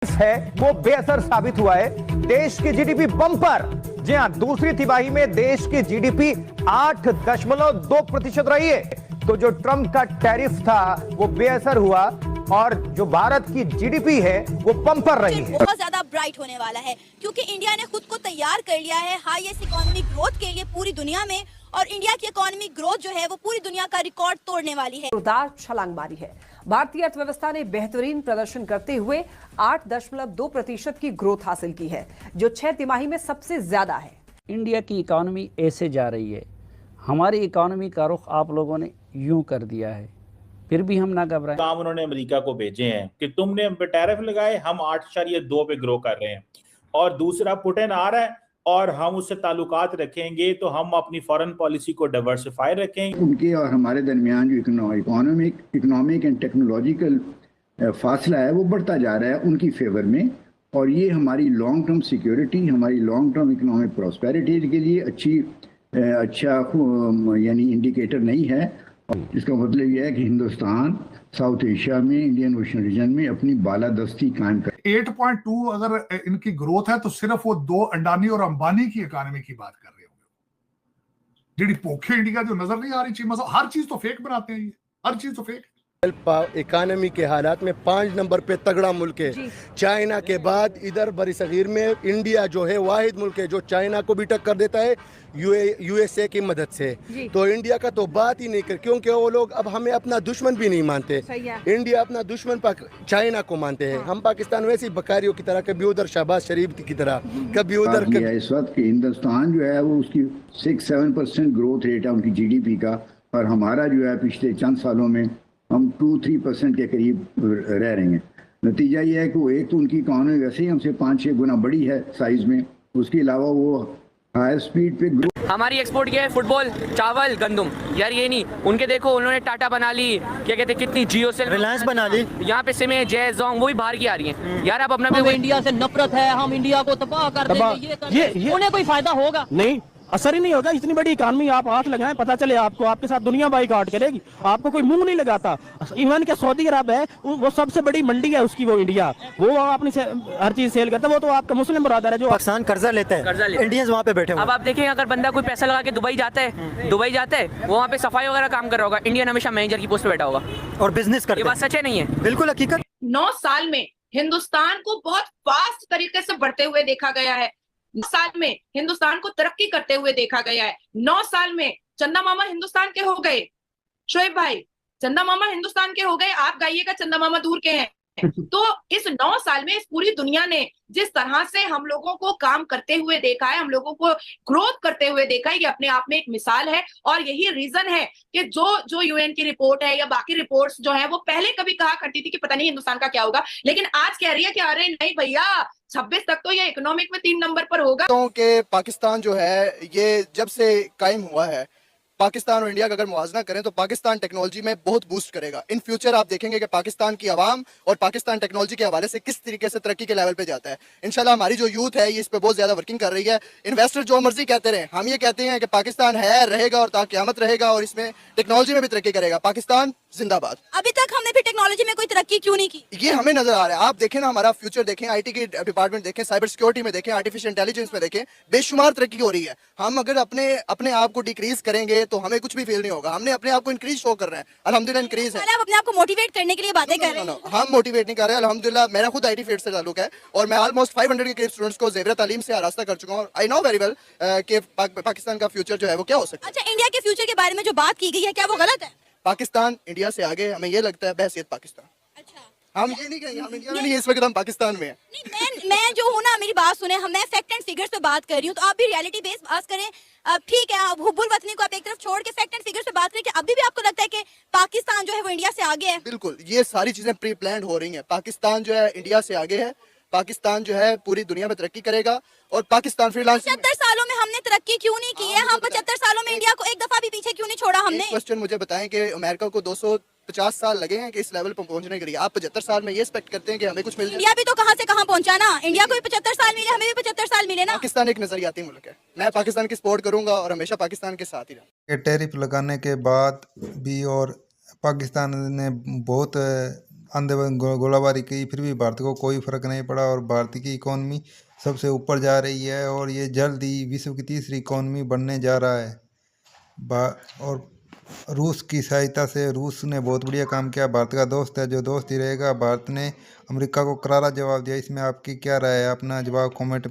है वो बेअसर साबित हुआ है। देश की जीडीपी बम्पर, जी हां, दूसरी तिमाही में देश की जीडीपी 8.2% रही है। तो जो ट्रंप का टैरिफ था वो बेअसर हुआ और जो भारत की जीडीपी है वो बम्पर रही है। बहुत ज्यादा ब्राइट होने वाला है क्योंकि इंडिया ने खुद को तैयार कर लिया है हाईएस्ट इकोनॉमिक ग्रोथ के लिए पूरी दुनिया में, और इंडिया की इकोनॉमिक ग्रोथ जो है वो पूरी दुनिया का रिकॉर्ड तोड़ने वाली है। जोरदार छलांग मारी है। भारतीय अर्थव्यवस्था ने बेहतरीन प्रदर्शन करते हुए 8.2% की ग्रोथ हासिल की है, जो 6 तिमाही में सबसे ज्यादा है। इंडिया की इकॉनमी ऐसे जा रही है, हमारी इकॉनमी का रुख आप लोगों ने यूं कर दिया है, फिर भी हम ना घबराएं। काम उन्होंने अमेरिका को भेजे हैं कि तुमने हम पे टैरिफ लगाए, हम 8.2 पे ग्रो कर रहे हैं, और दूसरा पुटिन आ रहा है और हम उससे ताल्लुकात रखेंगे तो हम अपनी फॉरेन पॉलिसी को डाइवर्सिफाई रखेंगे। उनके और हमारे दरमियान जो इकोनॉमिक एंड टेक्नोलॉजिकल फासला है वो बढ़ता जा रहा है उनकी फेवर में, और ये हमारी लॉन्ग टर्म सिक्योरिटी, हमारी लॉन्ग टर्म इकोनॉमिक प्रॉस्पेरिटी के लिए अच्छा यानी इंडिकेटर नहीं है। इसका मतलब यह है कि हिंदुस्तान साउथ एशिया में, इंडियन ओशन रीजन में अपनी बालादस्ती कायम कर। 8.2 अगर इनकी ग्रोथ है तो सिर्फ वो 2 अंडानी और अंबानी की इकोनॉमी की बात कर रहे होंगे। जी पोखे इंडिया जो नजर नहीं आ रही चीज, मतलब हर चीज तो फेक बनाते हैं, ये हर चीज तो फेक। इकानमी के हालात में 5 नंबर पे तगड़ा मुल्क है। चाइना के बाद इधर बरीसगीर में इंडिया जो है वाहिद मुल्क है जो चाइना को भी टक्कर देता है यूएसए की मदद से। तो इंडिया का तो बात ही नहीं कर, क्योंकि वो लोग अब हमें अपना दुश्मन भी नहीं मानते। इंडिया अपना दुश्मन चाइना को मानते हैं। हम पाकिस्तान वैसी बकारियों की तरह, कभी उधर शहबाज शरीफ की तरह, कभी उधर। इस वक्त हिंदुस्तान जो है वो उसकी 6-7% ग्रोथ रेट है उनकी जीडीपी का, और हमारा जो है पिछले चंद सालों में हम 2-3% के करीब रह रहे हैं। नतीजा ये है कि वो एक तो उनकी इकॉनमी वैसे ही हमसे 5-6 गुना बड़ी है साइज में, उसके अलावा वो हाई स्पीड पे ग्रोथ। हमारी एक्सपोर्ट क्या है? फुटबॉल, चावल, गंदम। यार ये नहीं, उनके देखो उन्होंने टाटा बना ली, क्या कहते हैं, कितनी जियो सेल, रिलायंस बना ली, यहाँ पे सिम, जय जोंग, वो भी बाहर की आ रही है। यार आप अपना भी इंडिया से नफरत है, हम इंडिया को तबाह कर देंगे, ये उन्हें कोई फायदा होगा नहीं, असर ही नहीं होगा। इतनी बड़ी इकानमी आप हाथ लगाएं, पता चले आपको, आपके साथ दुनिया बाइकआउट करेगी, आपको कोई मुंह नहीं लगाता। इवन के सऊदी अरब है वो सबसे बड़ी मंडी है उसकी, वो इंडिया, वो अपनी हर चीज सेल करता है। वो तो आपका मुस्लिम बरादर है जो पाकिस्तान कर्जा लेते हैं, इंडियंस वहाँ पे बैठे। अब आप देखें, अगर बंदा कोई पैसा लगा के दुबई जाता है, वो वहाँ पे सफाई वगैरह काम कर रहा होगा, इंडियन हमेशा मैनेजर की पोस्ट पे बैठा होगा और बिजनेस करते। ये बात सच है नहीं है? बिल्कुल हकीकत। 9 साल में हिंदुस्तान को बहुत फास्ट तरीके से बढ़ते हुए देखा गया है। 9 साल में हिंदुस्तान को तरक्की करते हुए देखा गया है। 9 साल में चंदा मामा हिंदुस्तान के हो गए। शोएब भाई, चंदा मामा हिंदुस्तान के हो गए, आप गाइएगा चंदा मामा दूर के हैं। तो इस 9 साल में इस पूरी दुनिया ने जिस तरह से हम लोगों को काम करते हुए देखा है, हम लोगों को ग्रोथ करते हुए देखा है, ये अपने आप में एक मिसाल है। और यही रीजन है कि जो यूएन की रिपोर्ट है या बाकी रिपोर्ट्स जो है वो पहले कभी कहा करती थी कि पता नहीं हिंदुस्तान का क्या होगा, लेकिन आज कह रही है कि अरे नहीं भैया, 26 तक तो ये इकोनॉमिक में 3 नंबर पर होगा। तो कि पाकिस्तान जो है ये जब से कायम हुआ है, पाकिस्तान और इंडिया का अगर मुवाजना करें तो पाकिस्तान टेक्नोलॉजी में बहुत बूस्ट करेगा। इन फ्यूचर आप देखेंगे कि पाकिस्तान की आवाम और पाकिस्तान टेक्नोलॉजी के हवाले से किस तरीके से तरक्की के लेवल पे जाता है। इंशाल्लाह हमारी जो यूथ है ये इस पे बहुत ज्यादा वर्किंग कर रही है। इन्वेस्टर जो मर्जी कहते रहे, हम ये कहते हैं कि पाकिस्तान है, रहेगा और ता क़यामत रहेगा, और इसमें टेक्नोलॉजी में भी तरक्की करेगा। पाकिस्तान जिंदाबाद। अभी तक हमने फिर टेक्नोलॉजी में कोई तरक्की क्यों नहीं की? ये हमें नजर आ रहा है। आप देखें ना, हमारा फ्यूचर देखें, आईटी की डिपार्टमेंट देखें, साइबर सिक्योरिटी में देखें, आर्टिफिशियल इंटेलिजेंस में देखें, बेशुमार तरक्की हो रही है। हम अगर अपने आप को डिक्रीज करेंगे तो हमें कुछ भी फील नहीं होगा। हमने अपने आप को इंक्रीज शो कर रहे हैं, अल्हम्दुलिल्लाह इंक्रीज है। आप अपने आप को मोटिवेट करने के लिए बातें कर रहे हैं। हम मोटिवेट नहीं कर रहे हैं, अल्हम्दुलिल्लाह। मेरा खुद आईटी फील्ड से ताल्लुक है और मैं ऑलमोस्ट 500 के करीब स्टूडेंट्स को ज़ेवर तालीम से आरास्ता कर चुका हूं। आई नो वेरी वेल कि पाकिस्तान का फ्यूचर जो है वो क्या हो सकता है। अच्छा, इंडिया के फ्यूचर के बारे में जो बात की गई है, क्या वो गलत है? पाकिस्तान इंडिया से आगे, हमें ये लगता है, बहसियत पाकिस्तान। अच्छा, हम ये नहीं कहेंगे हम इंडिया में नहीं, इस वक्त हम पाकिस्तान में हैं। नहीं, मैं जो हूँ ना, मेरी बात सुने, मैं फैक्ट एंड फिगर्स पे बात कर रही हूँ, तो आप भी रियलिटी बेस्ड बात करें। अब ठीक है, अब हुब्बुल वतनी को आप एक तरफ छोड़ के फैक्ट एंड फिगर्स पे बात करें कि अभी भी आपको लगता है कि पाकिस्तान जो है वो इंडिया से आगे है? बिल्कुल, ये सारी चीजें प्री प्लान हो रही हैं। पाकिस्तान जो है इंडिया से आगे है, पाकिस्तान जो है पूरी दुनिया में तरक्की करेगा, और पाकिस्तान फ्रीलांस। 75 सालों में हमने तरक्की क्यों नहीं की है? हम 75 सालों में इंडिया को एक दफा भी पीछे क्यों नहीं छोड़ा हमने? क्वेश्चन मुझे बताएं कि अमेरिका को 250 साल लगे हैं कि इस लेवल पर पहुंचने के लिए, आप 75 साल में ये एक्सपेक्ट करते हैं कि हमें कुछ मिल जाए? इंडिया भी तो कहां से कहां पहुंचा ना। इंडिया को भी 75 साल मिले, हमें भी 75 साल मिले ना। पाकिस्तान एक नजरियाती मुल्क है, मैं पाकिस्तान की सपोर्ट करूंगा और हमेशा पाकिस्तान के साथ ही रहूंगा। टैरिफ लगाने के बाद भी और पाकिस्तान ने बहुत अंधाधुंध गोलाबारी की, फिर भी भारत को कोई फर्क नहीं पड़ा और भारत की इकोनॉमी सबसे ऊपर जा रही है और ये जल्द ही विश्व की तीसरी इकोनॉमी बनने जा रहा है। और रूस की सहायता से, रूस ने बहुत बढ़िया काम किया, भारत का दोस्त है जो दोस्त ही रहेगा। भारत ने अमेरिका को करारा जवाब दिया। इसमें आपकी क्या राय है? अपना जवाब कमेंट